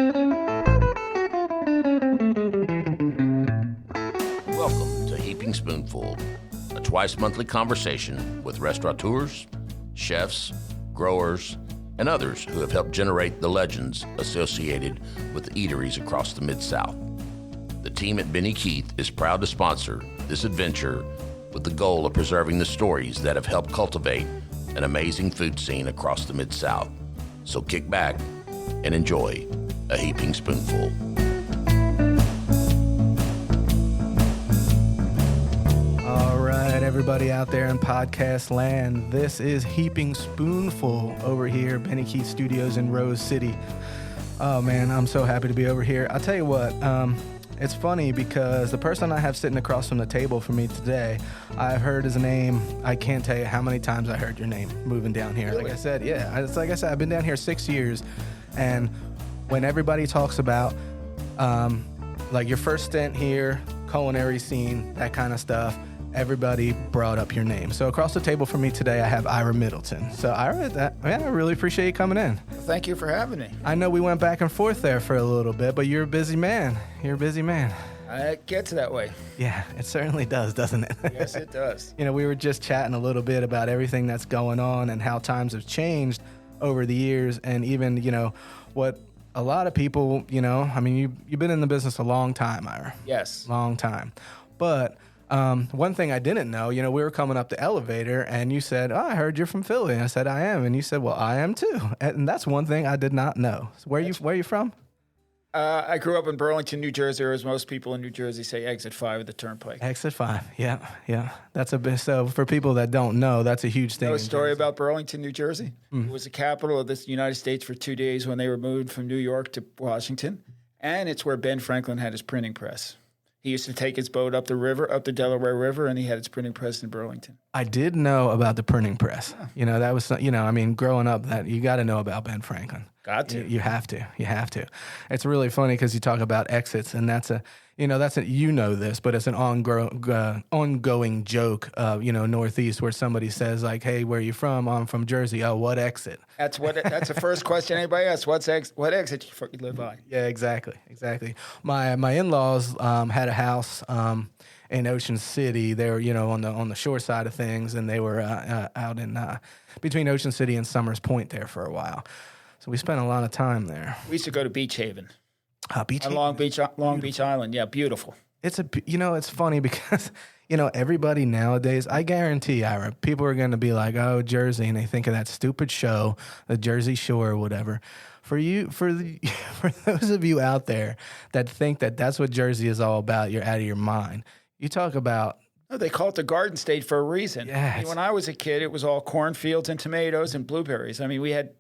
Welcome to Heaping Spoonful, a twice-monthly conversation with restaurateurs, chefs, growers, and others who have helped generate the legends associated with eateries across the Mid-South. The team at Benny Keith is proud to sponsor this adventure with the goal of preserving the stories that have helped cultivate an amazing food scene across the Mid-South. So kick back and enjoy a Heaping Spoonful. All right, everybody out there in podcast land, this is Heaping Spoonful over here, Benny Keith Studios in Rose City. Oh man, I'm so happy to be over here. I'll tell you what, it's funny because the person I have sitting across from the table for me today, I've heard his name. I can't tell you how many times I heard your name moving down here. Really? Like I said, I've been down here 6 years, and when everybody talks about like your first stint here, culinary scene, that kind of stuff, everybody brought up your name. So across the table for me today, I have Ira Mittelman. So Ira, I really appreciate you coming in. Thank you for having me. I know we went back and forth there for a little bit, but you're a busy man. It gets that way. Yeah, it certainly does, doesn't it? Yes, it does. You know, we were just chatting a little bit about everything that's going on and how times have changed over the years, and even, you know, what a lot of people, you know, I mean, you've been in the business a long time, Ira. Yes. Long time. But one thing I didn't know, you know, we were coming up the elevator and you said, "Oh, I heard you're from Philly." And I said, "I am." And you said, "Well, I am too." And that's one thing I did not know. So where are you from? I grew up in Burlington, New Jersey, or as most people in New Jersey say, Exit 5 of the Turnpike. Exit 5. Yeah. That's a bit. So for people that don't know, that's a huge thing. You know a story about Burlington, New Jersey? Mm. It was the capital of the United States for 2 days when they were moved from New York to Washington. And it's where Ben Franklin had his printing press. He used to take his boat up the Delaware River, and he had his printing press in Burlington. I did know about the printing press. Yeah. You know, that was, you know, I mean, growing up, that you got to know about Ben Franklin. Got to. You have to. It's really funny because you talk about exits, and you know this, but it's an ongoing joke, you know, Northeast, where somebody says like, "Hey, where are you from?" "I'm from Jersey." "Oh, what exit?" That's the first question anybody asks. What exit you live by? Yeah, exactly. My in-laws had a house in Ocean City. They were, you know, on the shore side of things, and they were out in between Ocean City and Summers Point there for a while. So we spent a lot of time there. We used to go to Beach Haven. Beach Haven? Long Beach Island. Yeah, beautiful. You know, it's funny because, you know, everybody nowadays, I guarantee, Ira, people are going to be like, "Oh, Jersey," and they think of that stupid show, the Jersey Shore or whatever. For those of you out there that think that that's what Jersey is all about, you're out of your mind. You talk about... No, they call it the Garden State for a reason. Yes. I mean, when I was a kid, it was all cornfields and tomatoes and blueberries. I mean, we had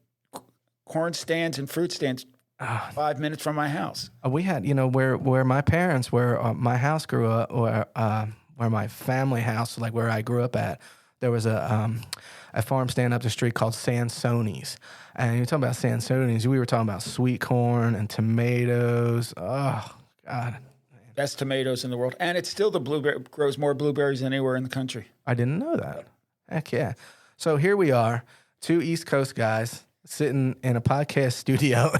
corn stands and fruit stands 5 minutes from my house. We had, you know, where my parents, where my house grew up, where my family house, like where I grew up at, there was a farm stand up the street called Sansoni's. And you're talking about Sansoni's, we were talking about sweet corn and tomatoes. Oh, God. Best tomatoes in the world. And it's still grows more blueberries than anywhere in the country. I didn't know that. Heck yeah. So here we are, two East Coast guys sitting in a podcast studio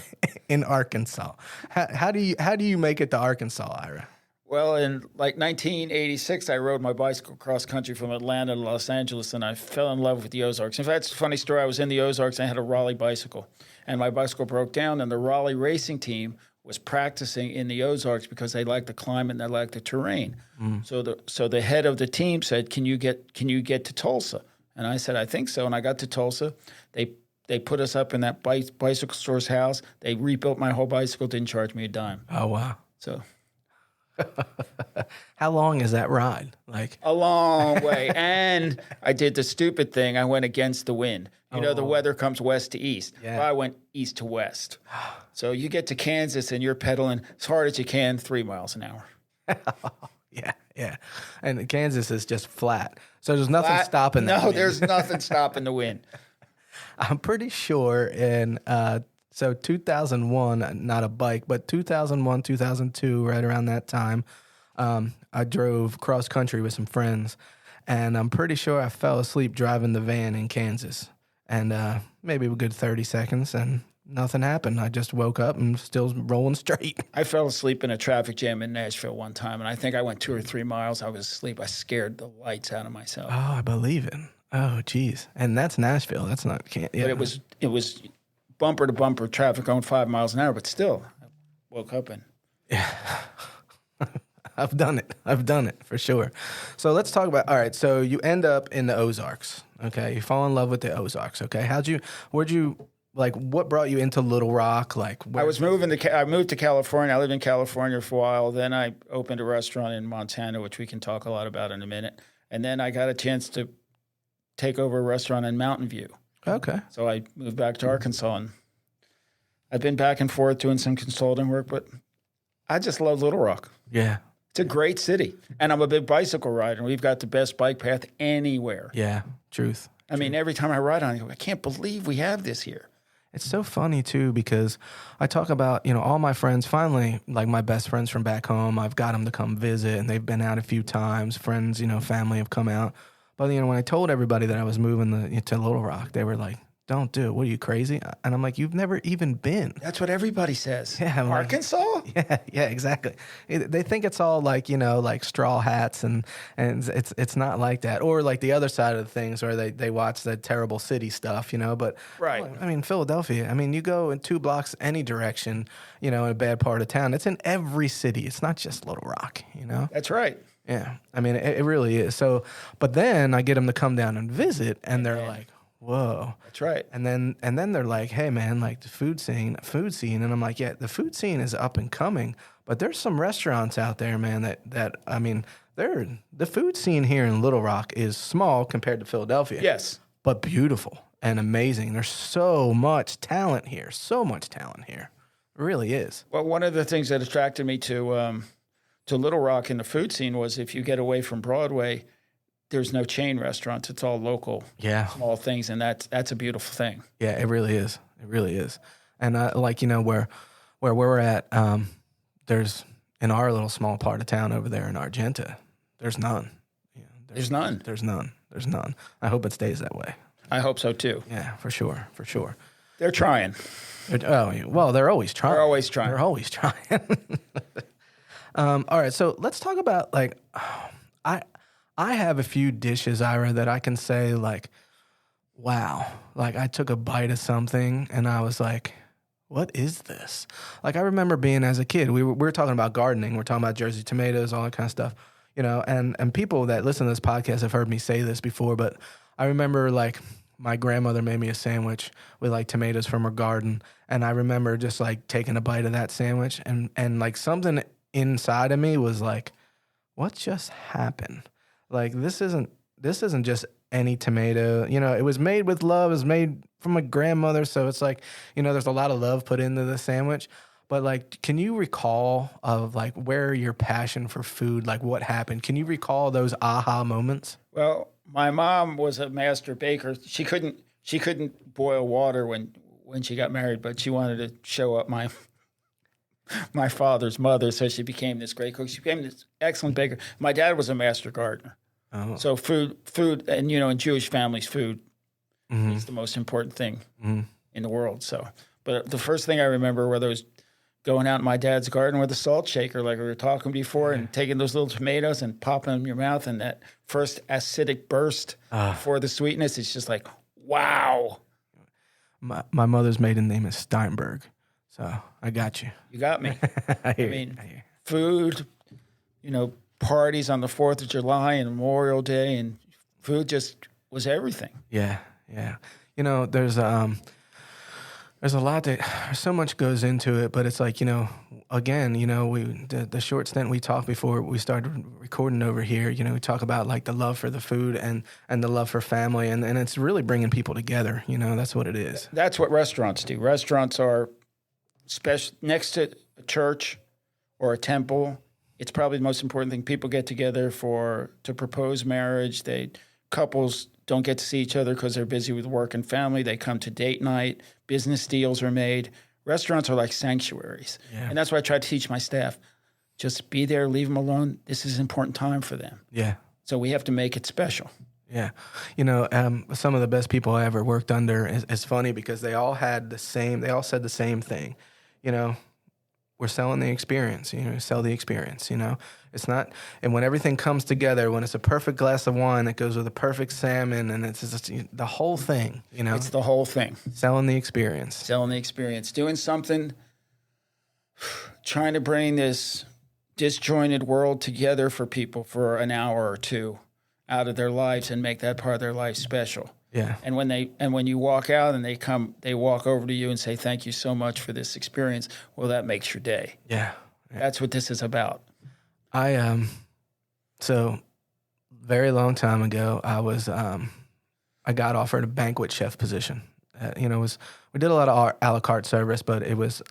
in Arkansas. How do you make it to Arkansas, Ira? Well, in like 1986, I rode my bicycle cross country from Atlanta to Los Angeles, and I fell in love with the Ozarks. In fact, it's a funny story. I was in the Ozarks, and I had a Raleigh bicycle, and my bicycle broke down, and the Raleigh racing team was practicing in the Ozarks because they liked the climate and they liked the terrain. Mm. So the head of the team said, Can you get to Tulsa?" And I said, "I think so." And I got to Tulsa. They put us up in that bicycle store's house. They rebuilt my whole bicycle, didn't charge me a dime. Oh, wow. So how long is that ride? Like a long way. And I did the stupid thing. I went against the wind. You know, the weather comes west to east. Yeah. Well, I went east to west. So you get to Kansas and you're pedaling as hard as you can, 3 miles an hour. Yeah. And Kansas is just flat. So there's nothing stopping that. No, there's nothing stopping the wind. I'm pretty sure in 2001, not a bike, but 2001, 2002, right around that time, I drove cross country with some friends, and I'm pretty sure I fell asleep driving the van in Kansas, and maybe a good 30 seconds, and nothing happened. I just woke up and still rolling straight. I fell asleep in a traffic jam in Nashville one time, and I think I went 2 or 3 miles. I was asleep. I scared the lights out of myself. Oh, I believe it. Oh, geez. And that's Nashville. That's not, can't, yeah. But it was bumper to bumper traffic going 5 miles an hour, but still, I woke up and. I've done it for sure. So let's talk about, all right, so you end up in the Ozarks, okay? You fall in love with the Ozarks, okay? What brought you into Little Rock? I moved to California. I lived in California for a while. Then I opened a restaurant in Montana, which we can talk a lot about in a minute. And then I got a chance to take over a restaurant in Mountain View. Okay. So I moved back to Arkansas, and I've been back and forth doing some consulting work, but I just love Little Rock. Yeah. It's a great city, and I'm a big bicycle rider, and we've got the best bike path anywhere. Yeah, truth. I mean, every time I ride on it, I go, I can't believe we have this here. It's so funny, too, because I talk about, all my friends, finally, like my best friends from back home, I've got them to come visit, and they've been out a few times. Friends, family have come out. But, when I told everybody that I was moving to Little Rock, they were like, don't do it. What are you, crazy? And I'm like, you've never even been. That's what everybody says. Yeah, Arkansas? Yeah, exactly. They think it's all like, like straw hats and it's not like that. Or like the other side of the things where they watch the terrible city stuff, but right. I mean, Philadelphia, you go in 2 blocks any direction, in a bad part of town. It's in every city. It's not just Little Rock, That's right. Yeah. it really is. So, but then I get them to come down and visit and they're like, whoa. That's right. And then they're like, hey man, like the food scene. And I'm like, yeah, the food scene is up and coming, but there's some restaurants out there, man, the food scene here in Little Rock is small compared to Philadelphia. Yes. But beautiful and amazing. There's so much talent here. It really is. Well, one of the things that attracted me to Little Rock in the food scene was if you get away from Broadway, there's no chain restaurants. It's all local, small things, and that's a beautiful thing. Yeah, it really is. And where we're at, there's in our little small part of town over there in Argenta, there's none. There's none. There's none. I hope it stays that way. I hope so too. Yeah, for sure. They're trying. They're always trying. They're always trying. All right, so let's talk about I have a few dishes, Ira, that I can say wow, I took a bite of something and I was like, what is this? I remember being as a kid, we were talking about gardening. We're talking about Jersey tomatoes, all that kind of stuff, and people that listen to this podcast have heard me say this before, but I remember my grandmother made me a sandwich with tomatoes from her garden. And I remember just taking a bite of that sandwich and something inside of me was like, what just happened? This isn't just any tomato. It was made with love. It was made from a grandmother. So it's there's a lot of love put into the sandwich. But can you recall of where your passion for food, what happened? Can you recall those aha moments? Well, my mom was a master baker. She couldn't boil water when she got married, but she wanted to show up my father's mother, so she became this great cook. She became this excellent baker. My dad was a master gardener. Oh. So food, and in Jewish families, food is the most important thing in the world. So, but the first thing I remember were those going out in my dad's garden with a salt shaker, like we were talking before, and taking those little tomatoes and popping them in your mouth, and that first acidic burst before the sweetness. It's just like, wow. My mother's maiden name is Steinberg. So I got you. You got me. I mean, food, parties on the 4th of July and Memorial Day, and food just was everything. Yeah. There's a lot so much goes into it, but it's again, the short stint we talked before we started recording over here, we talk about the love for the food and the love for family, and it's really bringing people together. That's what it is. That's what restaurants do. Restaurants are special next to a church or a temple. It's probably the most important thing. People get together to propose marriage. Couples don't get to see each other because they're busy with work and family. They come to date night. Business deals are made. Restaurants are like sanctuaries. Yeah. And that's what I try to teach my staff. Just be there, leave them alone. This is an important time for them. Yeah. So we have to make it special. Yeah. Some of the best people I ever worked under is funny because they all said the same thing. We're selling the experience, sell the experience, It's not, and when everything comes together, when it's a perfect glass of wine that goes with a perfect salmon and it's just the whole thing, It's the whole thing. Selling the experience. Selling the experience. Doing something, trying to bring this disjointed world together for people for an hour or two out of their lives and make that part of their life special. Yeah. And when you walk out and they walk over to you and say, thank you so much for this experience, well, that makes your day. Yeah. That's what this is about. So very long time ago, I got offered a banquet chef position. We did a lot of a la carte service, but it was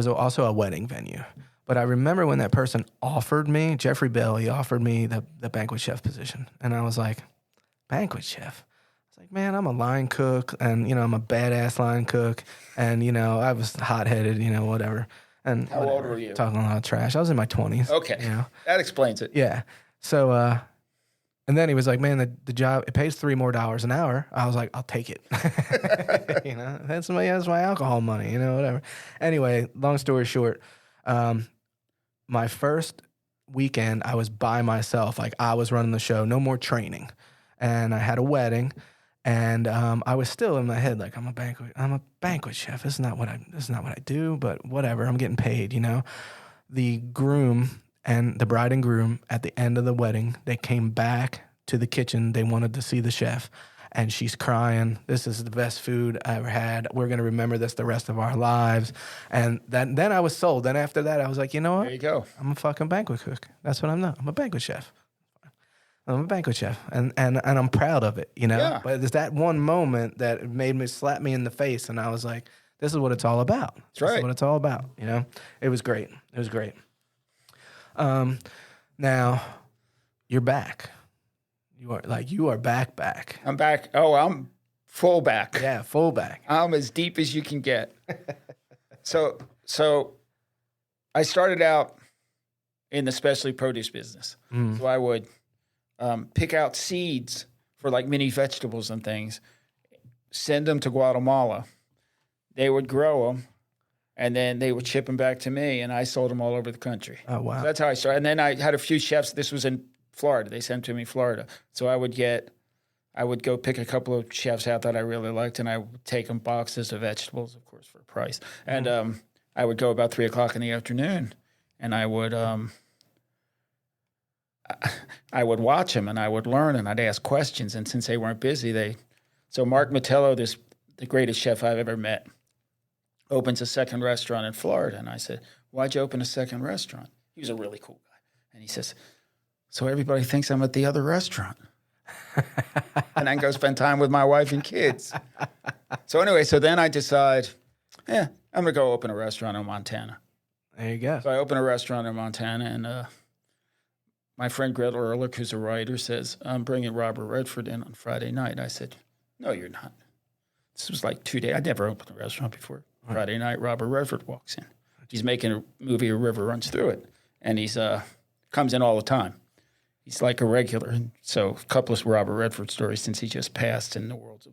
also a wedding venue. But I remember when that person offered me, Jeffrey Bell, he offered me the banquet chef position. And I was like, banquet chef? Like, man, I'm a line cook, and I'm a badass line cook, and I was hot-headed, whatever. And how old were you? Talking a lot of trash. I was in my 20s. Okay, that explains it. Yeah. So, and then he was like, man, the job, it pays $3 more an hour. I was like, I'll take it. That's my alcohol money, whatever. Anyway, long story short, my first weekend, I was by myself. Like, I was running the show, no more training, and I had a wedding. And I was still in my head like, I'm a banquet chef. This is not what I do, but whatever. I'm getting paid, The groom and the bride and groom at the end of the wedding, they came back to the kitchen. They wanted to see the chef, and she's crying. This is the best food I ever had. We're gonna remember this the rest of our lives. And then I was sold. Then after that, I was like, you know what? There you go. I'm a fucking banquet cook. That's what I'm not. I'm a banquet chef. I'm a banquet chef, and I'm proud of it, Yeah. But there's that one moment that made me slap me in the face, and I was like, this is what it's all about. That's right. This is what it's all about, It was great. It was great. Now, you're back. You are back. I'm back. Oh, I'm full back. Yeah, full back. I'm as deep as you can get. So I started out in the specialty produce business. So I would pick out seeds for like mini vegetables and things, send them to Guatemala. They would grow them, and then they would ship them back to me, and I sold them all over the country. Oh, wow. So that's how I started. And then I had a few chefs. This was in Florida. They sent them to me Florida. So I would go pick a couple of chefs out that I really liked, and I would take them boxes of vegetables, of course, for a price. And I would go about 3 o'clock in the afternoon, and I would watch them, and I would learn, and I'd ask questions. And since they weren't busy, so Mark Metello, the greatest chef I've ever met, opens a second restaurant in Florida. And I said, why'd you open a second restaurant? He was a really cool guy. And he says, so everybody thinks I'm at the other restaurant. And then go spend time with my wife and kids. So anyway, then I decide, I'm going to go open a restaurant in Montana. There you go. So I open a restaurant in Montana, and my friend Gretel Ehrlich, who's a writer, says, I'm bringing Robert Redford in on Friday night. I said, no, you're not. This was like 2 days. I'd never opened a restaurant before. Right. Friday night, Robert Redford walks in. He's making a movie, A River Runs Through It. And he's comes in all the time. He's like a regular. And so a couple of Robert Redford stories since he just passed, and the world's a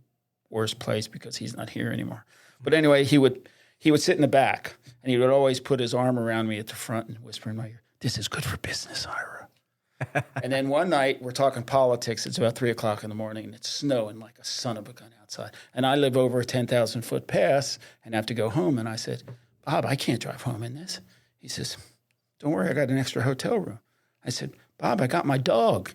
worse place because he's not here anymore. But anyway, he would sit in the back, and he would always put his arm around me at the front and whisper in my ear, this is good for business, Ira. And then one night, we're talking politics. It's about 3 o'clock in the morning, and it's snowing like a son of a gun outside. And I live over a 10,000-foot pass and have to go home. And I said, Bob, I can't drive home in this. He says, don't worry, I got an extra hotel room. I said, Bob, I got my dog.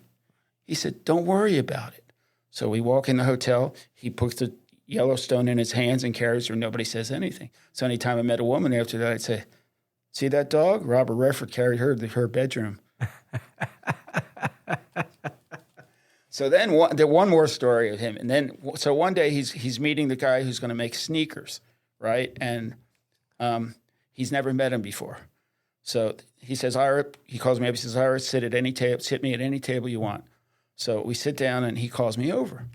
He said, don't worry about it. So we walk in the hotel. He puts the Yellowstone in his hands and carries her. Nobody says anything. So anytime I met a woman after that, I'd say, see that dog? Robert Redford carried her to her bedroom. So then one more story of him. And then, so one day he's meeting the guy who's going to make sneakers, right? And he's never met him before. So he says, Ira, he calls me up. He says, Ira, sit me at any table you want. So we sit down, and he calls me over.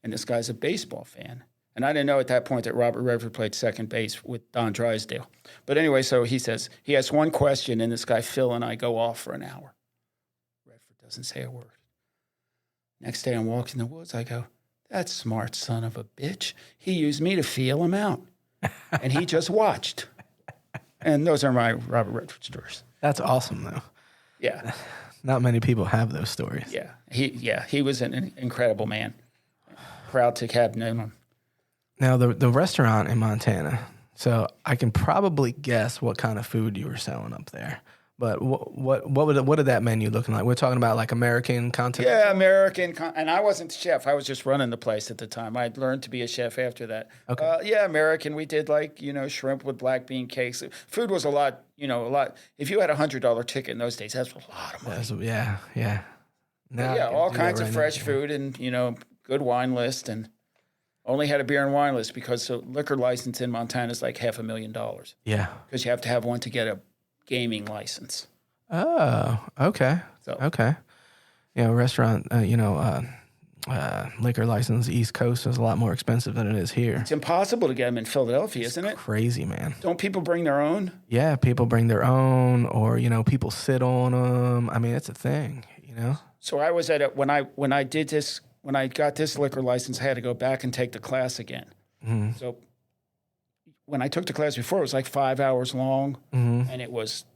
And this guy's a baseball fan. And I didn't know at that point that Robert Redford played second base with Don Drysdale. But anyway, so he says, he asks one question, and this guy, Phil, and I go off for an hour. Redford doesn't say a word. Next day I'm walking in the woods. I go, that smart son of a bitch. He used me to feel him out. And he just watched. And those are my Robert Redford stories. That's awesome, though. Yeah. Not many people have those stories. Yeah. He was an incredible man. Proud to have known him. Now, the restaurant in Montana, so I can probably guess what kind of food you were selling up there. But what did that menu looking like? We're talking about like American content? Yeah, American. And I wasn't the chef. I was just running the place at the time. I'd learned to be a chef after that. Okay. Yeah, American. We did like, shrimp with black bean cakes. Food was a lot. If you had $100 ticket in those days, that's a lot of money. Yeah. Now Yeah, all do kinds that of right fresh now. food and, good wine list. And only had a beer and wine list because the liquor license in Montana is like $500,000. Yeah. Because you have to have one to get a gaming license. Oh, okay. So- Okay. Restaurant, liquor license East Coast is a lot more expensive than it is here. It's impossible to get them in Philadelphia, isn't it? Crazy, man. Don't people bring their own? Yeah, people bring their own, or people sit on them. I mean, it's a thing. So I was at it when I got this liquor license, I had to go back and take the class again. Mm-hmm. So when I took the class before, it was like 5 hours long, and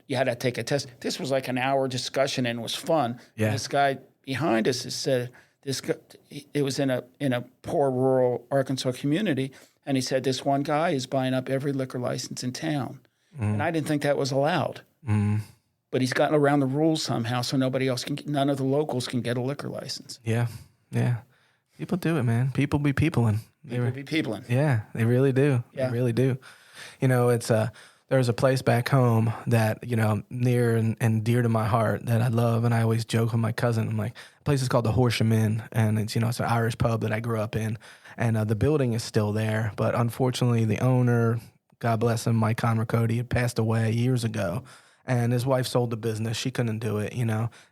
you had to take a test. This was like an hour discussion, and it was fun. Yeah. And this guy behind us said it was in a poor rural Arkansas community, and he said this one guy is buying up every liquor license in town, and I didn't think that was allowed. But he's gotten around the rules somehow, so none of the locals can get a liquor license. Yeah. People do it, man. People be peopling. People be peopling. Yeah, they really do. Yeah. They really do. It's there's a place back home that, near and dear to my heart that I love, and I always joke with my cousin. I'm like, the place is called the Horsham Inn, and it's, it's an Irish pub that I grew up in, and the building is still there, but unfortunately the owner, God bless him, Mike Conracody, had passed away years ago. And his wife sold the business. She couldn't do it,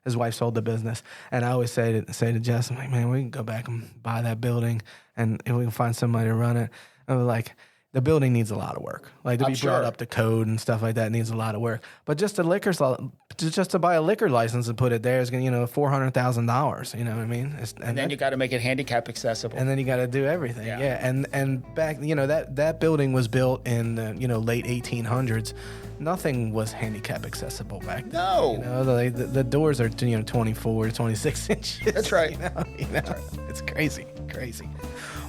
His wife sold the business. And I always say to Jess, I'm like, man, we can go back and buy that building and we can find somebody to run it. And we're like, the building needs a lot of work. Like to be brought up to code and stuff like that needs a lot of work. But just to buy a liquor license and put it there is going to, $400,000. You know what I mean? And then you got to make it handicap accessible. And then you got to do everything. Yeah. And back, that building was built in the, late 1800s. Nothing was handicap accessible back then. No. The doors are 24 to 26 inches. That's right. That's right. It's crazy.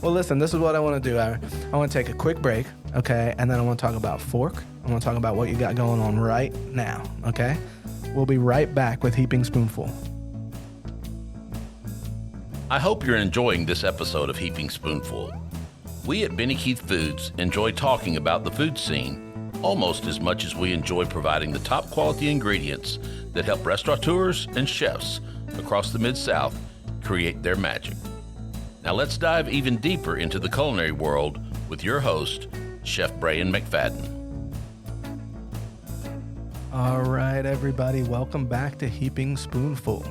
Well, listen, this is what I want to do, Ira. I want to take a quick break, okay? And then I want to talk about Fork. I want to talk about what you got going on right now, okay? We'll be right back with Heaping Spoonful. I hope you're enjoying this episode of Heaping Spoonful. We at Benny Keith Foods enjoy talking about the food scene almost as much as we enjoy providing the top quality ingredients that help restaurateurs and chefs across the Mid-South create their magic. Now let's dive even deeper into the culinary world with your host, Chef Brian McFadden. All right, everybody, welcome back to Heaping Spoonful.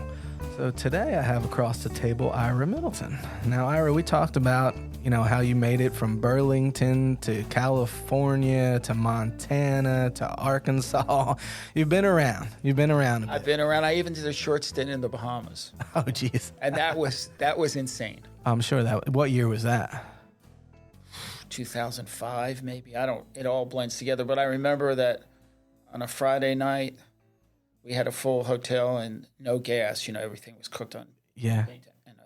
So today I have across the table Ira Middleton. Now, Ira, we talked about, how you made it from Burlington to California to Montana to Arkansas. You've been around. A bit. I've been around. I even did a short stint in the Bahamas. Oh, geez. And that was insane. I'm sure what year was that? 2005, maybe. It all blends together. But I remember that on a Friday night, we had a full hotel and no gas. Everything was cooked on. Yeah. And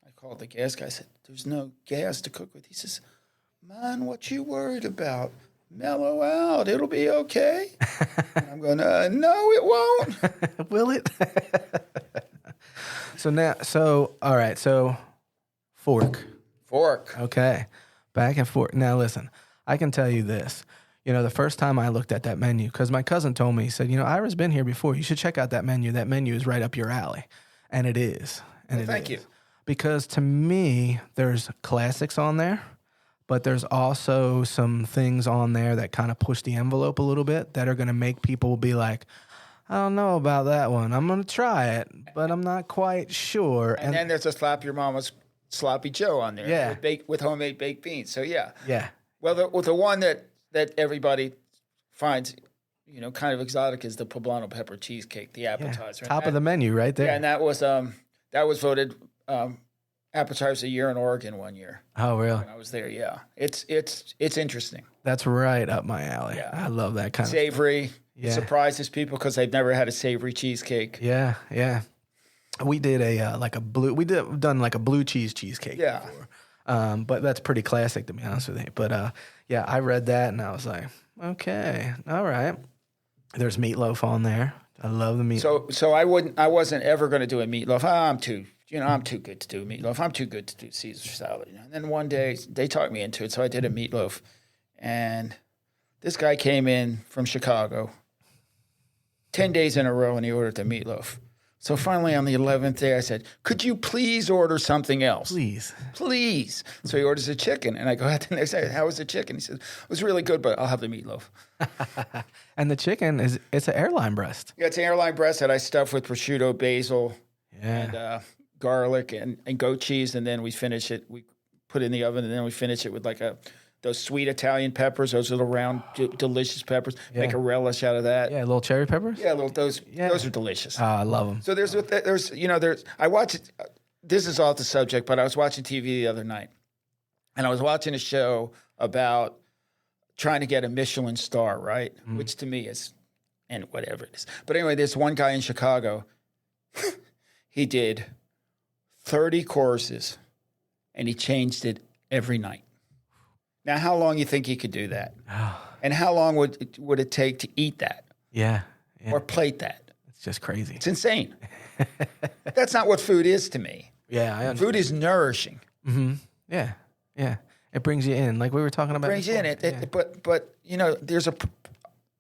I called the gas guy. I said, there's no gas to cook with. He says, man, what you worried about? Mellow out. It'll be okay. And I'm going, no, it won't. Will it? All right. So Fork. Okay. Back and forth. Now, listen, I can tell you this. The first time I looked at that menu, because my cousin told me, he said, Ira's been here before. You should check out that menu. That menu is right up your alley. And it is. Thank you. Because to me, there's classics on there, but there's also some things on there that kind of push the envelope a little bit that are going to make people be like, I don't know about that one. I'm going to try it, but I'm not quite sure. And then there's a Slap Your Mama's Sloppy Joe on there. Yeah. With homemade baked beans. So, yeah. Yeah. Well, the one that everybody finds kind of exotic is the poblano pepper cheesecake, the appetizer. Top of the menu right there. Yeah, and that was voted appetizer of the year in Oregon one year. Oh, really? When I was there, yeah. It's interesting. That's right up my alley. Yeah. I love that kind of Savory. Yeah. It surprises people because they've never had a savory cheesecake. Yeah, yeah. We did done like a blue cheese cheesecake before. But that's pretty classic, to be honest with you. But yeah, I read that and I was like, okay, all right. There's meatloaf on there. I love the meatloaf. So I wasn't ever going to do a meatloaf. I'm too good to do a meatloaf. I'm too good to do Caesar salad. And then one day they talked me into it, so I did a meatloaf. And this guy came in from Chicago 10 days in a row and he ordered the meatloaf. So finally on the 11th day I said, could you please order something else? Please. So he orders a chicken. And I go out the next day, how was the chicken? He said, it was really good, but I'll have the meatloaf. And the chicken it's an airline breast. Yeah, it's an airline breast that I stuff with prosciutto, basil, Yeah. and garlic and goat cheese. And then we finish it. We put it in the oven and then we finish it with those sweet Italian peppers, those little round, delicious peppers. Yeah. Make a relish out of that. Yeah, little cherry peppers? Yeah, those are delicious. Oh, I love them. So there's I watch it. This is off the subject, but I was watching TV the other night, and I was watching a show about trying to get a Michelin star, right? Which to me is, and whatever it is. But anyway, there's one guy in Chicago. He did 30 courses, and he changed it every night. Now, how long you think he could do that? And how long would it take to eat that? Yeah. Or plate that? It's just crazy. It's insane. That's not what food is to me. Yeah, I understand. Food is nourishing. Mm-hmm. Yeah, yeah. It brings you in, like we were talking about. Brings you in before. it. But there's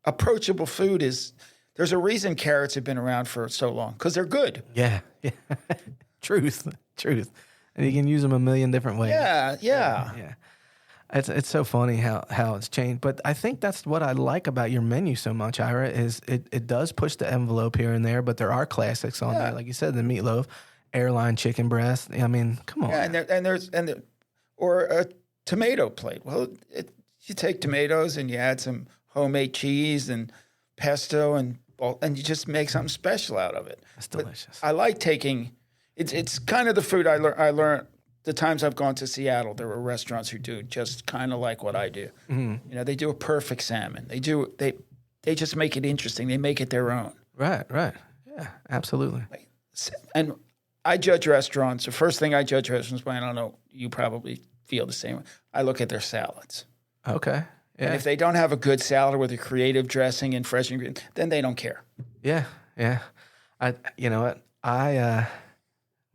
approachable food is. There's a reason carrots have been around for so long because they're good. Yeah. Truth. And you can use them a million different ways. Yeah. It's so funny how it's changed. But I think that's what I like about your menu so much, Ira, is it does push the envelope here and there, but there are classics on there. Like you said, the meatloaf, airline chicken breast. I mean, come on. Yeah, or a tomato plate. Well, you take tomatoes and you add some homemade cheese and pesto and you just make something special out of it. That's delicious. But I like taking it's kind of the food I learned the times I've gone to Seattle. There were restaurants who do just kind of like what I do. Mm-hmm. They do a perfect salmon. They just make it interesting. They make it their own. Right. Yeah, absolutely. And I judge restaurants. The first thing I judge restaurants by, I don't know, you probably feel the same way. I look at their salads. Okay. Yeah. And if they don't have a good salad with a creative dressing and fresh ingredients, then they don't care. Yeah. You know what?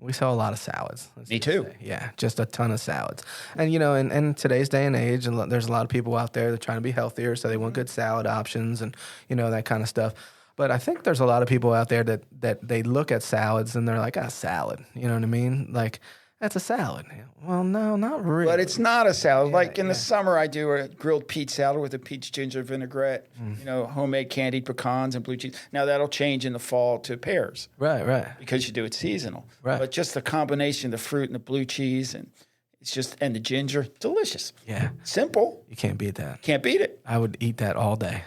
We saw a lot of salads. Me too. Yeah, just a ton of salads. And, in today's day and age, there's a lot of people out there that are trying to be healthier, so they want good salad options and, that kind of stuff. But I think there's a lot of people out there that they look at salads and they're like, salad. You know what I mean? Like, that's a salad. Well, no, not really. But it's not a salad. In the summer, I do a grilled peach salad with a peach ginger vinaigrette, homemade candied pecans and blue cheese. Now, that'll change in the fall to pears. Right. Because you do it seasonal. Right. But just the combination of the fruit and the blue cheese and the ginger, delicious. Yeah. Simple. You can't beat that. Can't beat it. I would eat that all day.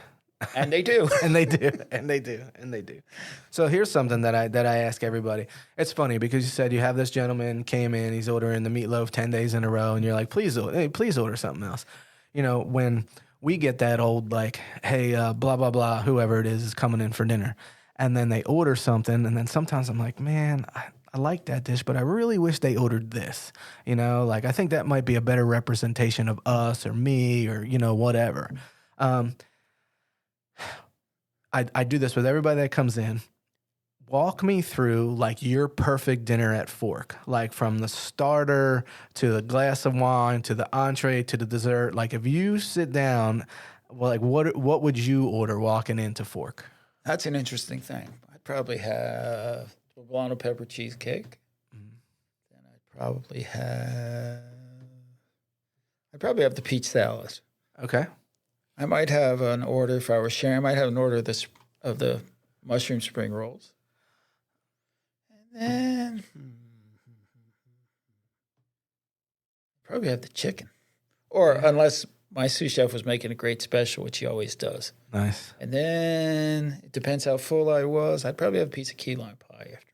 And they do. and they do. So here's something that I ask everybody. It's funny because you said you have this gentleman came in, he's ordering the meatloaf 10 days in a row, and you're like, please order something else. When we get that old like, hey, blah, blah, blah, whoever it is coming in for dinner, and then they order something, and then sometimes I'm like, man, I like that dish, but I really wish they ordered this. I think that might be a better representation of us or me or, whatever. I do this with everybody that comes in. Walk me through like your perfect dinner at Fork, like from the starter to the glass of wine to the entree to the dessert. Like if you sit down, well, like what would you order walking into Fork? That's an interesting thing. I'd probably have poblano pepper cheesecake. Then I'd probably have the peach salad. Okay. I might have an order, if I were sharing, I might have an order of the mushroom spring rolls. And then probably have the chicken. Or unless my sous chef was making a great special, which he always does. Nice. And then it depends how full I was. I'd probably have a piece of key lime pie after.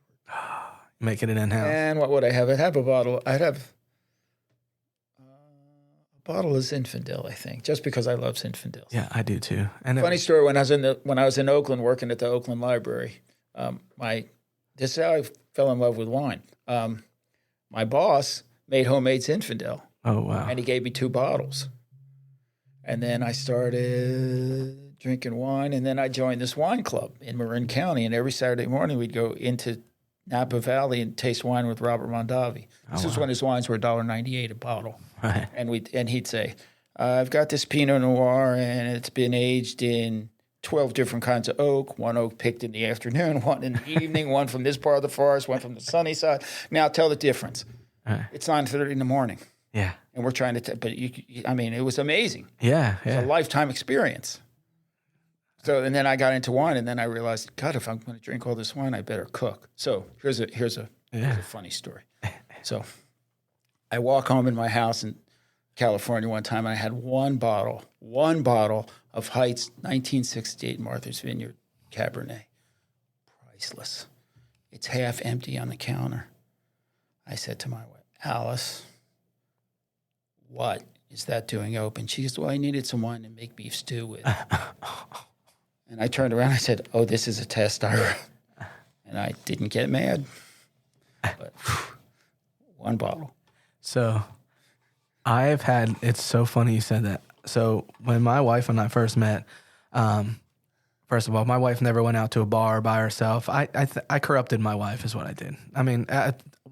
Making it in-house. And what would I have? I'd have a bottle. I'd have a bottle of Zinfandel, I think, just because I love Zinfandel. Yeah, I do too. And Funny story, when I was in Oakland working at the Oakland Library, this is how I fell in love with wine. My boss made homemade Zinfandel. Oh, wow. And he gave me 2 bottles. And then I started drinking wine, and then I joined this wine club in Marin County, and every Saturday morning we'd go into Napa Valley and taste wine with Robert Mondavi. This was when his wines were $1.98 a bottle. Right. And he'd say, I've got this Pinot Noir, and it's been aged in 12 different kinds of oak, one oak picked in the afternoon, one in the evening, one from this part of the forest, one from the sunny side. Now tell the difference. Right. It's 9:30 in the morning. Yeah. And we're trying to, it was amazing. Yeah, It was a lifetime experience. So, and then I got into wine, and then I realized, God, if I'm going to drink all this wine, I better cook. So here's a funny story. So I walk home in my house in California one time, and I had one bottle of Height's 1968 Martha's Vineyard Cabernet. Priceless. It's half empty on the counter. I said to my wife, Alice, what is that doing open? She goes, well, I needed some wine to make beef stew with. And I turned around and I said, oh, this is a test, Ira. And I didn't get mad. But one bottle. So it's so funny you said that. So when my wife and I first met, first of all, my wife never went out to a bar by herself. I corrupted my wife is what I did. I mean,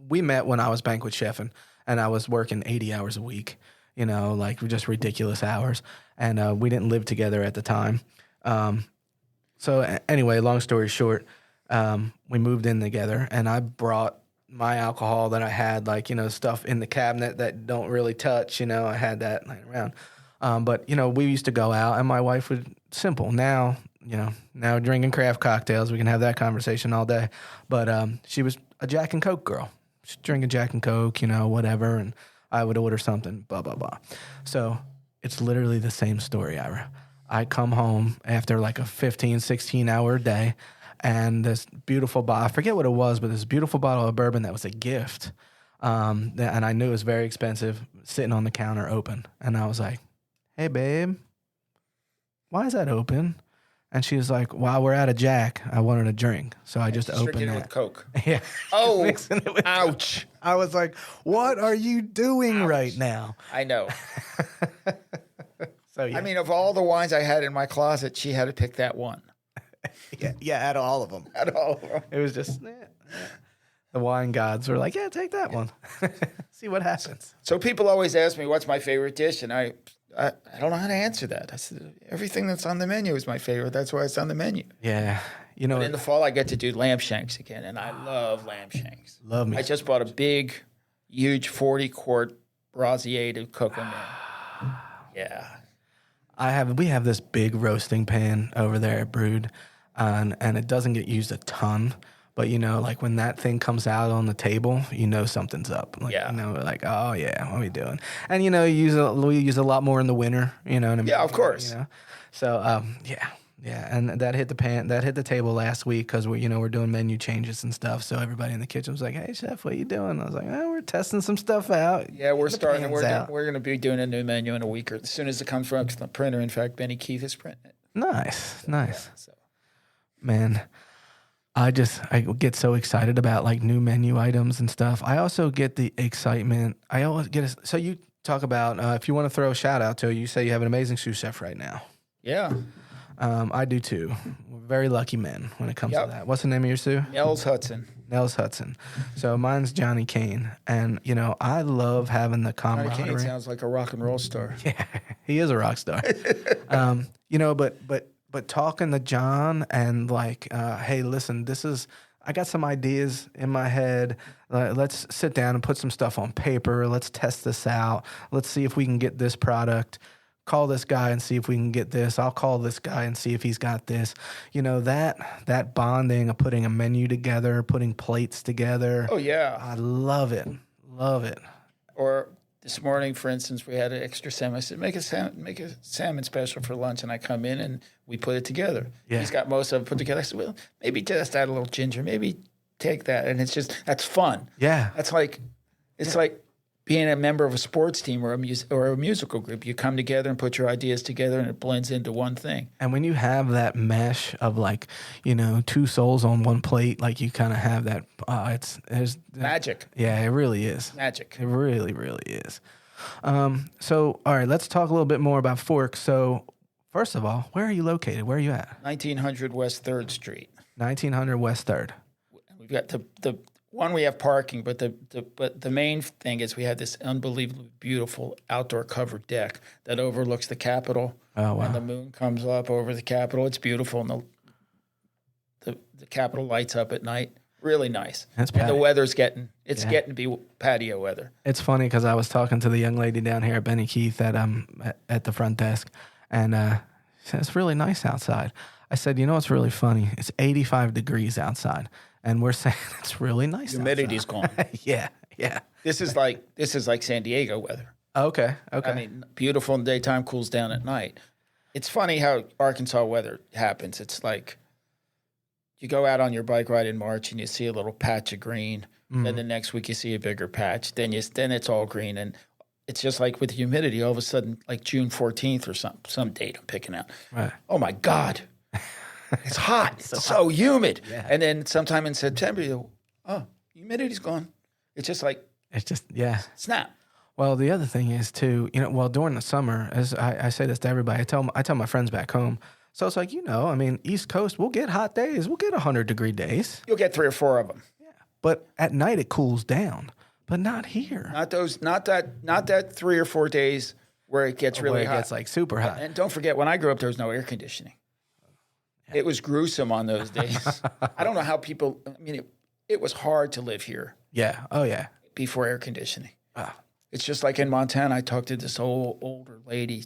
we met when I was banquet chefing, and I was working 80 hours a week, like just ridiculous hours. And we didn't live together at the time. So anyway, long story short, we moved in together, and I brought my alcohol that I had, stuff in the cabinet that don't really touch, I had that laying around. But we used to go out, and my wife would, simple. Now we're drinking craft cocktails. We can have that conversation all day. But she was a Jack and Coke girl. She's drinking Jack and Coke, whatever, and I would order something, blah, blah, blah. So it's literally the same story, Ira. I come home after like a 15, 16-hour day, and this beautiful bottle, I forget what it was, but this beautiful bottle of bourbon that was a gift, and I knew it was very expensive, sitting on the counter open. And I was like, hey, babe, why is that open? And she was like, while we're out of Jack, I wanted a drink. So I just opened it. With Coke. Yeah. Oh, Mixing it with ouch. Coke. I was like, what are you doing right now? I know. So yeah. I mean, of all the wines I had in my closet, she had to pick that one. Yeah, out of all of them. Out of all of them. It was just, the wine gods were like, yeah, take that one. See what happens. So people always ask me, what's my favorite dish? And I don't know how to answer that. I said, everything that's on the menu is my favorite. That's why it's on the menu. Yeah. But in the fall, I get to do lamb shanks again, and I love lamb shanks. Love me. I just bought a big, huge 40-quart brassiere to cook them in. Yeah. We have this big roasting pan over there at Brood, and it doesn't get used a ton. But, like when that thing comes out on the table, something's up. Like, yeah. Like, oh, yeah, what are we doing? And, we use a lot more in the winter, you know what I mean? Yeah, of course. So, yeah. And that hit the table last week because we're doing menu changes and stuff. So everybody in the kitchen was like, hey, chef, what are you doing? I was like, we're testing some stuff out. Yeah, we're starting. We're going to be doing a new menu in a week, or as soon as it comes from the printer. In fact, Benny Keith is printing it. Nice. Yeah, so. Man, I get so excited about like new menu items and stuff. I also get the excitement. I always so you talk about, if you want to throw a shout out to, you say you have an amazing sous chef right now. Yeah. I do too. We're very lucky men when it comes to that. What's the name of your sous? Nels Hudson. So mine's Johnny Kane. And, I love having the camaraderie. Johnny Kane sounds like a rock and roll star. Yeah, he is a rock star. But talking to John and like, hey, listen, I got some ideas in my head. Let's sit down and put some stuff on paper. Let's test this out. Let's see if we can get this product. Call this guy and see if we can get this. I'll call this guy and see if he's got this. That bonding of putting a menu together, putting plates together. Oh, yeah. I love it. Love it. Or This morning, for instance, we had an extra salmon. I said, make a salmon special for lunch, and I come in and we put it together. Yeah. He's got most of it put together. I said, well, maybe just add a little ginger, maybe take that, and that's fun. Yeah. That's like like being a member of a sports team or a musical group. You come together and put your ideas together, and it blends into one thing. And when you have that mesh of like, two souls on one plate, like you kind of have that, it's Magic. Yeah, it really is. Magic. It really, really is. So, all right, let's talk a little bit more about Fork. So, first of all, where are you located? Where are you at? 1900 West 3rd Street. 1900 West 3rd. We've got the one, we have parking, but the main thing is we have this unbelievably beautiful outdoor covered deck that overlooks the Capitol. Oh, wow. And the moon comes up over the Capitol. It's beautiful, and the Capitol lights up at night. Really nice. That's and the patio. weather's getting to be patio weather. It's funny because I was talking to the young lady down here at Benny Keith at the front desk, and she said, it's really nice outside. I said, what's really funny? It's 85 degrees outside, and we're saying it's really nice Humidity's outside. gone. Yeah. This is like San Diego weather. Okay. I mean, beautiful in the daytime, cools down at night. It's funny how Arkansas weather happens. It's like you go out on your bike ride in March and you see a little patch of green. Then the next week you see a bigger patch. Then it's all green. And it's just like with humidity, all of a sudden, like June 14th or some date I'm picking out. Right. Oh, my God. It's hot. It's so humid. Yeah. And then sometime in September, humidity's gone. It's just like snap. Well, the other thing is too, during the summer, as I say this to everybody, I tell my friends back home. So it's like, I mean, East Coast, we'll get hot days. We'll get 100-degree days. You'll get 3 or 4 of them. Yeah. But at night it cools down. But not here. Not that 3 or 4 days where it gets really where it hot. gets like super hot. And don't forget, when I grew up, there was no air conditioning. It was gruesome on those days. I don't know how people. I mean, it was hard to live here. Yeah. Oh yeah. Before air conditioning. Ah. It's just like in Montana. I talked to this older lady.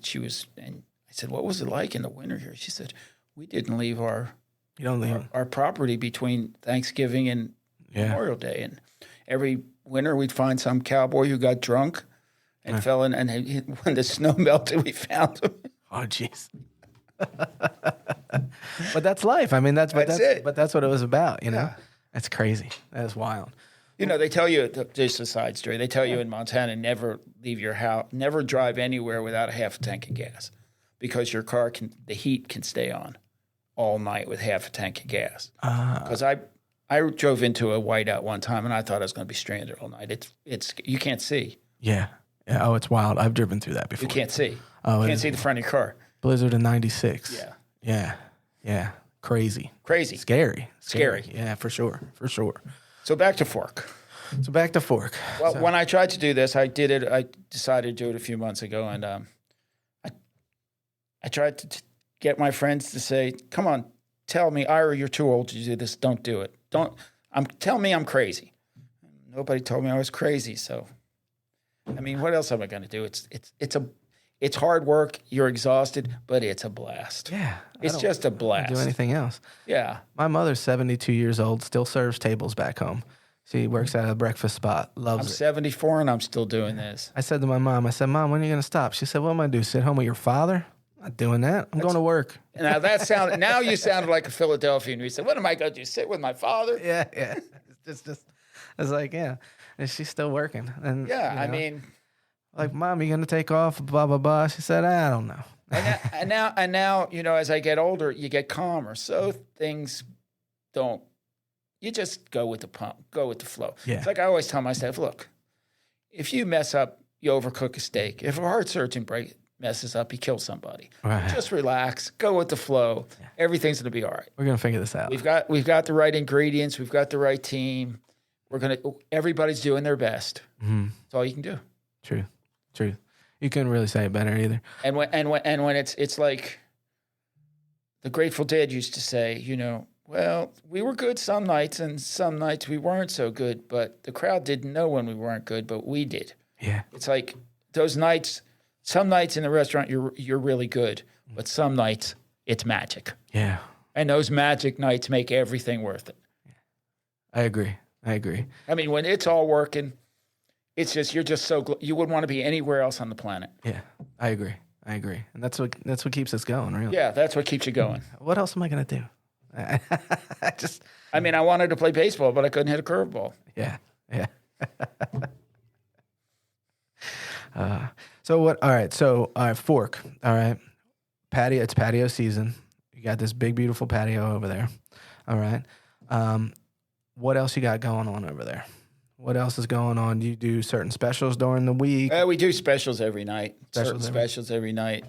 And I said, "What was it like in the winter here?" She said, "We didn't leave our property between Thanksgiving and Memorial Day, and every winter we'd find some cowboy who got drunk and fell in, and when the snow melted, we found him." Oh jeez. But that's life. I mean, that's it. But that's what it was about. Yeah. That's crazy. That's wild. They tell you, just a side story, they tell you in Montana, never leave your house, never drive anywhere without a half a tank of gas, because your car the heat can stay on all night with half a tank of gas. Because I drove into a whiteout one time and I thought I was going to be stranded all night. It's you can't see. Yeah. Oh, it's wild. I've driven through that before. You can't see. Oh, you can't see the front of your car. Blizzard in 96. Yeah. Yeah. Crazy. Scary. Yeah, for sure. So back to Fork. Well, when I tried to do this, I decided to do it a few months ago, and I tried to get my friends to say, "Come on, tell me, Ira, you're too old to do this. Don't do it. Tell me I'm crazy." Nobody told me I was crazy, so I mean, what else am I going to do? It's hard work. You're exhausted, but it's a blast. Yeah. It's just a blast. Do anything else. Yeah. My mother's 72 years old, still serves tables back home. She works at a breakfast spot, loves I'm it. 74 and I'm still doing this. I said to my mom, Mom, when are you going to stop? She said, what am I going to do, sit home with your father? I'm not doing that. I'm going to work. Now you sounded like a Philadelphian. You said, what am I going to do, sit with my father? Yeah. It's just, I was like, yeah. And she's still working. And yeah, I mean... Like, Mom, you going to take off, blah, blah, blah. She said, I don't know. and now, as I get older, you get calmer. So things don't, you just go with the pump, go with the flow. Yeah. It's like I always tell myself, look, if you mess up, you overcook a steak. If a heart surgeon messes up, he kills somebody. Right. Just relax, go with the flow. Yeah. Everything's going to be all right. We're going to figure this out. We've got the right ingredients. We've got the right team. Everybody's doing their best. Mm-hmm. That's all you can do. True. You couldn't really say it better either. And when it's like the Grateful Dead used to say, well, we were good some nights and some nights we weren't so good, but the crowd didn't know when we weren't good, but we did. Yeah. It's like those nights, some nights in the restaurant you're really good, but some nights it's magic. Yeah. And those magic nights make everything worth it. I agree. I mean, when it's all working, It's just you're just so you wouldn't want to be anywhere else on the planet. Yeah, I agree. And that's what keeps us going, really. Yeah, that's what keeps you going. What else am I gonna do? I mean, I wanted to play baseball, but I couldn't hit a curveball. Yeah. So what? All right. So fork. All right. Patio. It's patio season. You got this big, beautiful patio over there. All right. What else you got going on over there? What else is going on? Do you do certain specials during the week? We do specials every night. Specials every night.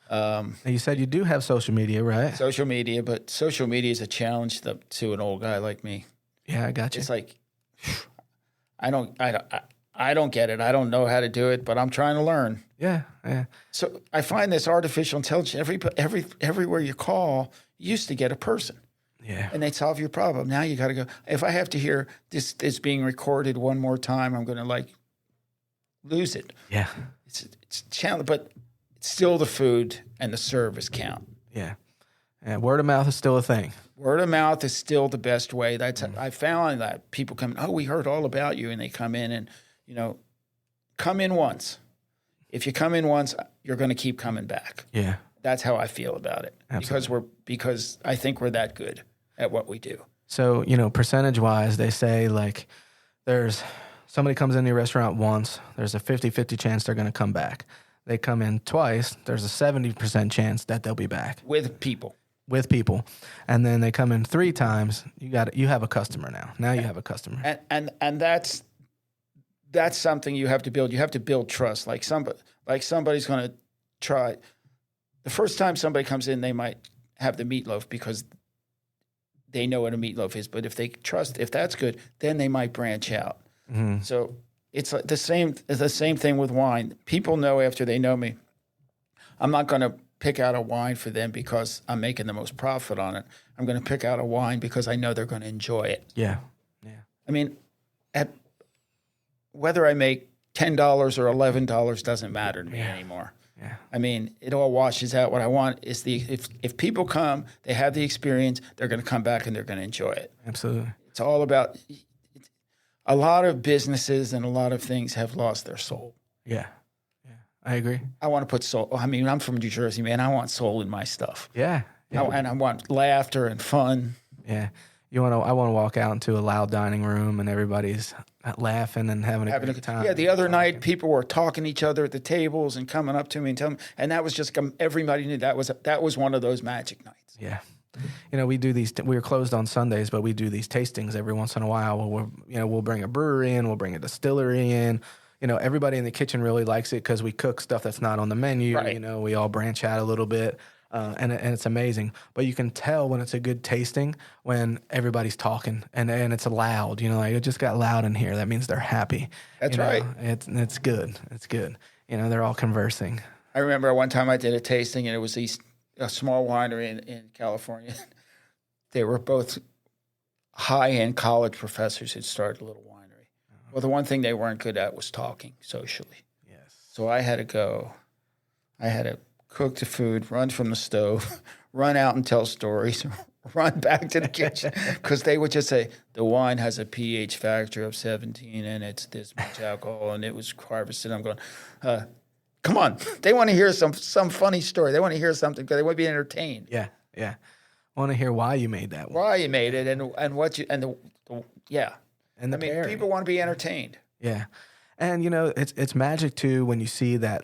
Now you said you do have social media, right? Social media, but social media is a challenge to an old guy like me. Yeah, I got you. It's like I don't get it. I don't know how to do it, but I'm trying to learn. Yeah. So I find this artificial intelligence. Everywhere you call, you used to get a person. Yeah. And they solve your problem. Now you got to go. If I have to hear this is being recorded one more time, I'm going to lose it. Yeah. It's a challenge, but it's still the food and the service count. Yeah. And word of mouth is still a thing. Word of mouth is still the best way. I found that people come, oh, we heard all about you, and they come in and, come in once. If you come in once, you're going to keep coming back. Yeah. That's how I feel about it. Absolutely. Because I think we're that good at what we do. So, percentage wise, they say there's somebody comes in your restaurant once, there's a 50-50 chance they're going to come back. They come in twice, there's a 70% chance that they'll be back. With people. And then they come in 3 times, you have a customer now. Now you have a customer. And that's something you have to build. You have to build trust. Like somebody's going to try. The first time somebody comes in, they might have the meatloaf because they know what a meatloaf is. But if they trust, if that's good, then they might branch out. Mm-hmm. So it's like the same thing with wine. People know after they know me, I'm not going to pick out a wine for them because I'm making the most profit on it. I'm going to pick out a wine because I know they're going to enjoy it. Yeah. I mean, whether I make $10 or $11 doesn't matter to me anymore. Yeah. I mean, it all washes out. What I want is if people come, they have the experience, they're going to come back and they're going to enjoy it. Absolutely. It's all about a lot of businesses and a lot of things have lost their soul. Yeah. I agree. I want to put soul. I mean, I'm from New Jersey, man. I want soul in my stuff. Yeah. And I want laughter and fun. Yeah. I want to walk out into a loud dining room and everybody's laughing and having a good time. Yeah, the other night people were talking to each other at the tables and coming up to me and telling me, and that was just everybody knew that was one of those magic nights. Yeah. We do these. We are closed on Sundays, but we do these tastings every once in a while. We'll bring a brewery in, we'll bring a distillery in. Everybody in the kitchen really likes it because we cook stuff that's not on the menu. Right. We all branch out a little bit. And it's amazing, but you can tell when it's a good tasting when everybody's talking and it's loud. It just got loud in here. That means they're happy. That's right. It's good. It's good. They're all conversing. I remember one time I did a tasting and it was a small winery in California. They were both high-end college professors who'd started a little winery. Well, the one thing they weren't good at was talking socially. Yes. So I had to cook the food, run from the stove, run out and tell stories, run back to the kitchen because they would just say, the wine has a pH factor of 17 and it's this much alcohol and it was harvested. I'm going, come on. They want to hear some funny story. They want to hear something because they want to be entertained. Yeah. I want to hear why you made that one. Why you made it and what you, and yeah. And people want to be entertained. Yeah. And, it's magic too when you see that,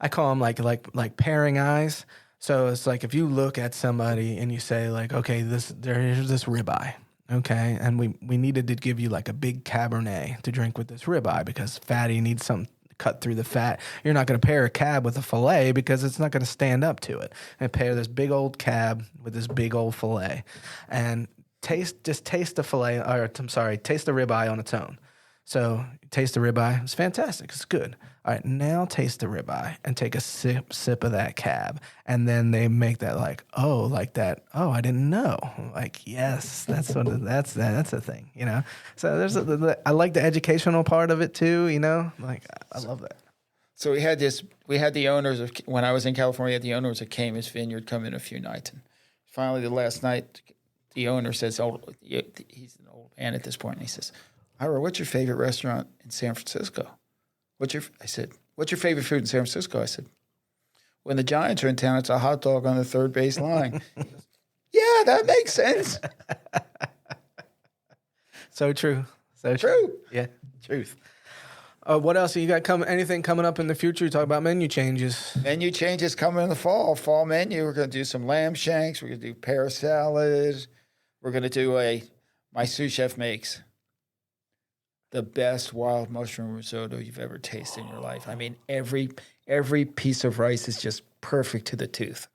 I call them like pairing eyes. So it's like if you look at somebody and you say okay, here's this ribeye, okay, and we needed to give you a big Cabernet to drink with this ribeye because fatty needs something to cut through the fat. You're not going to pair a cab with a filet because it's not going to stand up to it. And pair this big old cab with this big old filet, and taste the ribeye on its own. So taste the ribeye. It's fantastic. It's good. All right, now taste the ribeye and take a sip of that cab. And then they make that that. Oh, I didn't know. Yes, that's a thing, So I like the educational part of it too, I love that. So we had the owners when I was in California, the owners of Caymus Vineyard come in a few nights. And finally the last night, the owner says, he's an old man at this point, and he says, Ira, what's your favorite restaurant in San Francisco? I said, what's your favorite food in San Francisco? I said, when the Giants are in town, it's a hot dog on the third base line. He goes, yeah, that makes sense. So true. So True. Yeah, truth. What else you got anything coming up in the future? You talk about menu changes. Menu changes coming in the fall. Fall menu. We're going to do some lamb shanks. We're going to do pear salad. We're going to do my sous chef makes the best wild mushroom risotto you've ever tasted in your life. I mean, every piece of rice is just perfect to the tooth.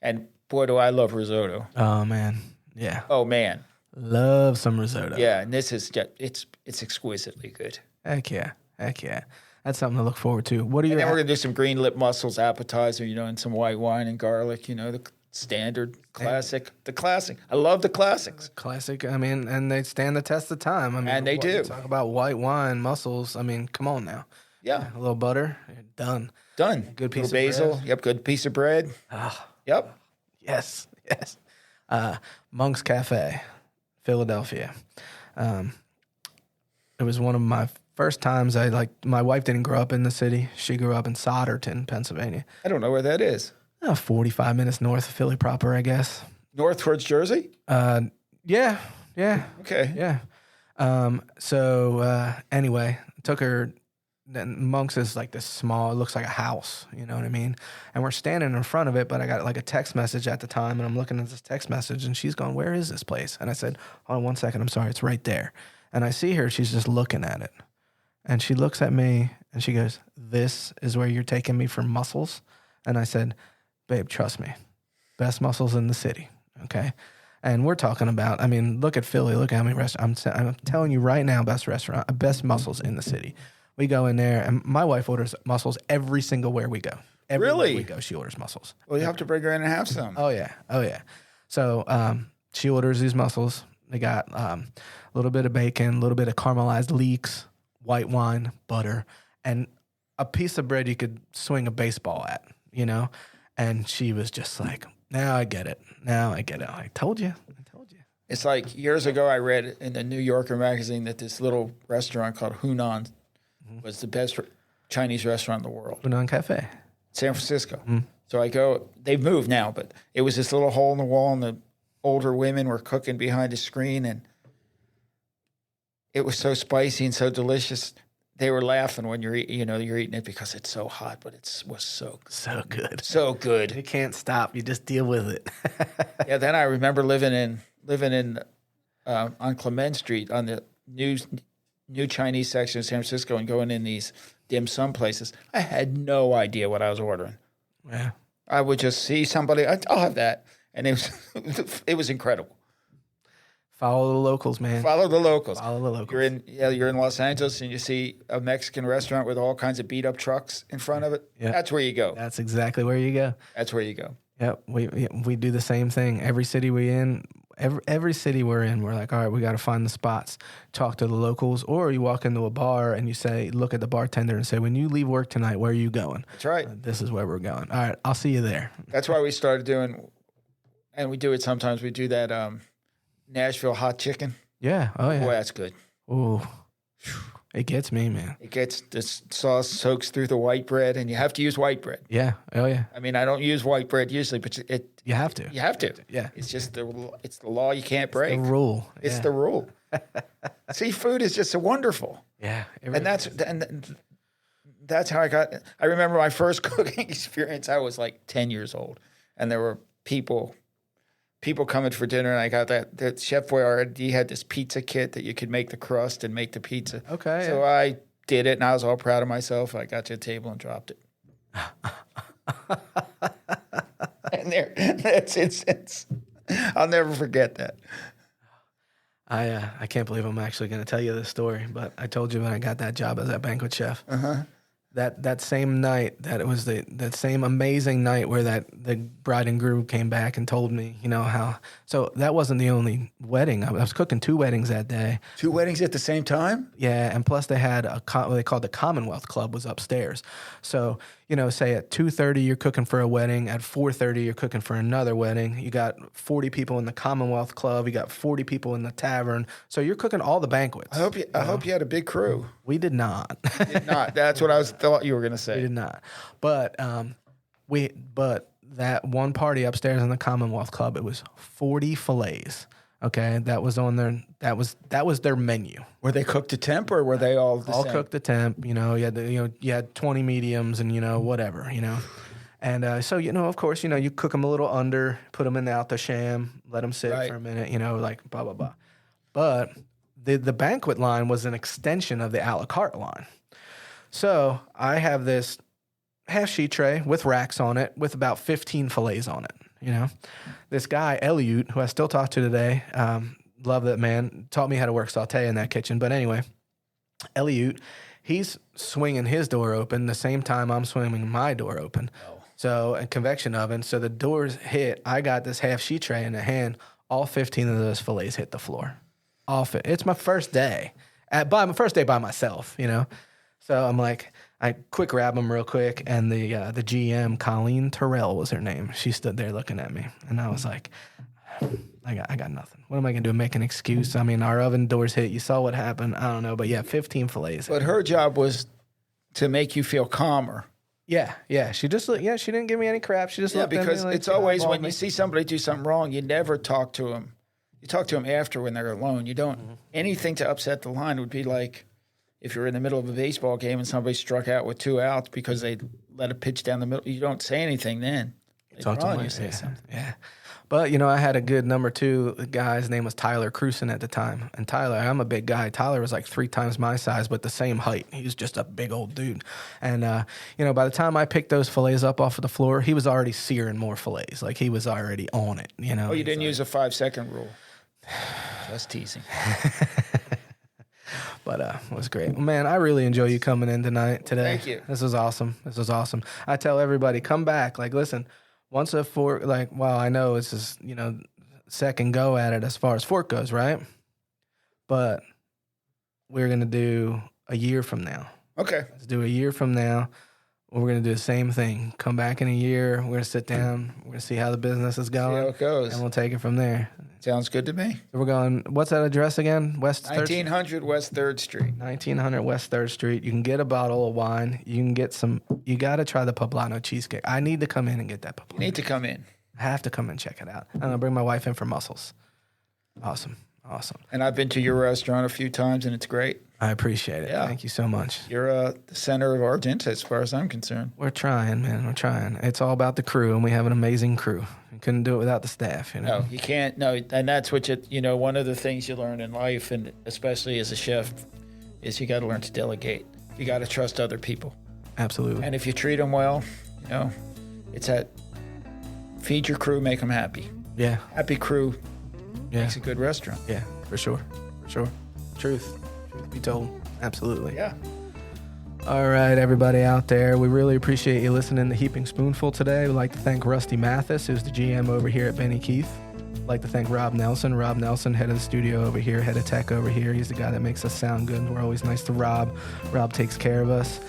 And boy, do I love risotto. Oh, man. Yeah. Oh, man. Love some risotto. Yeah, and this is just, it's exquisitely good. Heck yeah. Heck yeah. That's something to look forward to. What are And your... then we're going to do some green lip mussels appetizer, and some white wine and garlic, the standard classic. The classic. I love the classics. Classic. I mean, and they stand the test of time. I mean, And they do. Talk about white wine, mussels. I mean, come on now. Yeah. A little butter. Done. Done. Good piece Little of basil. bread. Yep, good piece of bread. Yep. Yes. Yes. Monk's Cafe, Philadelphia. It was one of my first times my wife didn't grow up in the city. She grew up in Solderton, Pennsylvania. I don't know where that is. 45 minutes north of Philly proper, I guess. North towards Jersey? Yeah. Okay. Yeah. Anyway, took her. Then Monk's is like this small, it looks like a house, you know what I mean? And we're standing in front of it, but I got like a text message at the time, and I'm looking at this text message, and she's going, where is this place? And I said, hold on 1 second, I'm sorry, it's right there. And I see her, she's just looking at it. And she looks at me, and she goes, this is where you're taking me for mussels? And I said, babe, trust me, best mussels in the city, okay? And we're talking about, I mean, look at Philly, look at how many restaurants, I'm telling you right now, best mussels in the city. We go in there, and my wife orders mussels every single where we go. Everywhere we go, she orders mussels. Well, you have to bring her in and have some. Oh, yeah. So she orders these mussels. They got a little bit of bacon, a little bit of caramelized leeks, white wine, butter, and a piece of bread you could swing a baseball at, And she was just like, now I get it. I told you. It's like years ago I read in the New Yorker magazine that this little restaurant called Hunan was the best Chinese restaurant in the world. Hunan Cafe. San Francisco. So I go, they've moved now, but it was this little hole in the wall, and the older women were cooking behind a screen, and it was so spicy and so delicious. They were laughing when you're eating it because it's so hot, but it was so good. So good. You can't stop. You just deal with it. Yeah, then I remember living in on Clement Street on the new Chinese section of San Francisco and going in these dim sum places. I had no idea what I was ordering. Yeah. I would just see somebody, I'll have that. And it was incredible. Follow the locals, man. Follow the locals. You're in Los Angeles and you see a Mexican restaurant with all kinds of beat up trucks in front of it. Yeah. That's where you go. That's exactly where you go. That's where you go. Yep. We do the same thing. Every city every city we're in, we're like, all right, we got to find the spots, talk to the locals, or you walk into a bar and you say, look at the bartender and say, when you leave work tonight, where are you going? That's right. This is where we're going. All right, I'll see you there. That's why we started doing, and we do it sometimes, we do that Nashville hot chicken. Yeah. Oh, yeah. Boy, that's good. Ooh. It gets me, man. It gets, the sauce soaks through the white bread, and you have to use white bread. Yeah. Oh, yeah. I mean, I don't use white bread usually, but you have to. You have to. Yeah. It's just it's the law you can't break. It's the rule. It's the rule. Seafood is just so wonderful. Yeah. And that's how I remember my first cooking experience. I was like 10 years old, and there were people coming for dinner, and I got that Chef Boyardee had this pizza kit that you could make the crust and make the pizza. Okay. So I did it, and I was all proud of myself. I got to a table and dropped it. And it's I'll never forget that. I can't believe I'm actually going to tell you this story, but I told you when I got that job as a banquet chef. That same night, that same amazing night where the bride and groom came back and told me, how. So that wasn't the only wedding. I was cooking 2 weddings that day. 2 weddings at the same time? Yeah, and plus they had what they called the Commonwealth Club was upstairs. So say at 2:30 you're cooking for a wedding, at 4:30 you're cooking for another wedding. You got 40 people in the Commonwealth Club, you got 40 people in the tavern. So you're cooking all the banquets. I hope you had a big crew. We did not. Did not. That's what thought you were going to say. We did not. But that one party upstairs in the Commonwealth Club, it was 40 fillets. Okay, that was on their their menu. Were they cooked to temp or were they all same? Cooked to temp? You had 20 mediums and whatever. And so of course you cook them a little under, put them in the out the sham, let them sit for a minute. Like blah blah blah. But the banquet line was an extension of the a la carte line. So I have this half sheet tray with racks on it with about 15 fillets on it. This guy, Eliud, who I still talk to today, love that man, taught me how to work saute in that kitchen. But anyway, Eliud, he's swinging his door open the same time I'm swinging my door open. Oh. So, a convection oven. So the doors hit. I got this half sheet tray in the hand. All 15 of those fillets hit the floor. It's my first day. My first day by myself, So I'm like, I quick grab them real quick, and the GM, Colleen Terrell was her name. She stood there looking at me, and I was like, I got nothing. What am I gonna do? Make an excuse? I mean, our oven doors hit. You saw what happened. I don't know, but yeah, 15 fillets. But her job was to make you feel calmer. Yeah. She just she didn't give me any crap. She just because it's always when you see somebody do something wrong, you never talk to them. You talk to them after when they're alone. You don't anything to upset the line would be like. If you're in the middle of a baseball game and somebody struck out with 2 outs because they let a pitch down the middle, you don't say anything then. Talk to you say something. Yeah. But, I had a good number 2 guy. His name was Tyler Cruson at the time. And Tyler, I'm a big guy. Tyler was like 3 times my size, but the same height. He was just a big old dude. And, by the time I picked those fillets up off of the floor, he was already searing more fillets. Like, he was already on it, Oh, you didn't use a 5-second rule. Just teasing. But it was great. Man, I really enjoy you coming in today. Thank you. This was awesome. I tell everybody, come back. Like, listen, once a fork, I know it's just, second go at it as far as fork goes, right? But we're going to do a year from now. Okay. Let's do a year from now. We're going to do the same thing. Come back in a year. We're going to sit down. We're going to see how the business is going. See how it goes. And we'll take it from there. Sounds good to me. So we're going, what's that address again? 1900 West 3rd Street. 1900 West 3rd Street. You can get a bottle of wine. You can get you got to try the poblano cheesecake. I need to come in and get that poblano. You need to come in. I have to come and check it out. I'm going to bring my wife in for mussels. Awesome. And I've been to your restaurant a few times, and it's great. I appreciate it. Yeah. Thank you so much. You're the center of Argenta as far as I'm concerned. We're trying, man. We're trying. It's all about the crew, and we have an amazing crew. We couldn't do it without the staff, No, you can't. No, and that's what one of the things you learn in life, and especially as a chef, is you got to learn to delegate. You got to trust other people. Absolutely. And if you treat them well, it's that feed your crew, make them happy. Yeah. Happy crew makes a good restaurant. Yeah, for sure. Truth be told. Absolutely. Yeah. All right, everybody out there. We really appreciate you listening to Heaping Spoonful today. We'd like to thank Rusty Mathis, who's the GM over here at Benny Keith. I'd like to thank Rob Nelson. Rob Nelson, head of the studio over here, head of tech over here. He's the guy that makes us sound good. We're always nice to Rob. Rob takes care of us.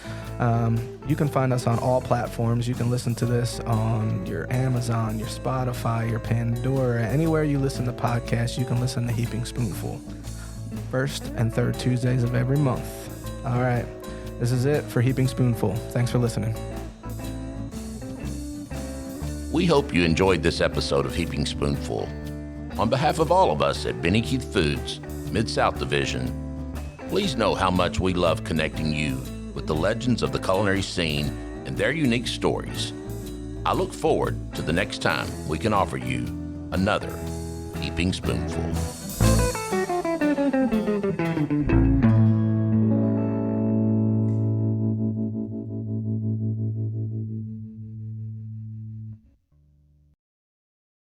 You can find us on all platforms. You can listen to this on your Amazon, your Spotify, your Pandora. Anywhere you listen to podcasts, you can listen to Heaping Spoonful. First and third Tuesdays of every month. All right. This is it for Heaping Spoonful. Thanks for listening. We hope you enjoyed this episode of Heaping Spoonful. On behalf of all of us at Benny Keith Foods, Mid-South Division, please know how much we love connecting you with the legends of the culinary scene and their unique stories. I look forward to the next time we can offer you another Heaping Spoonful.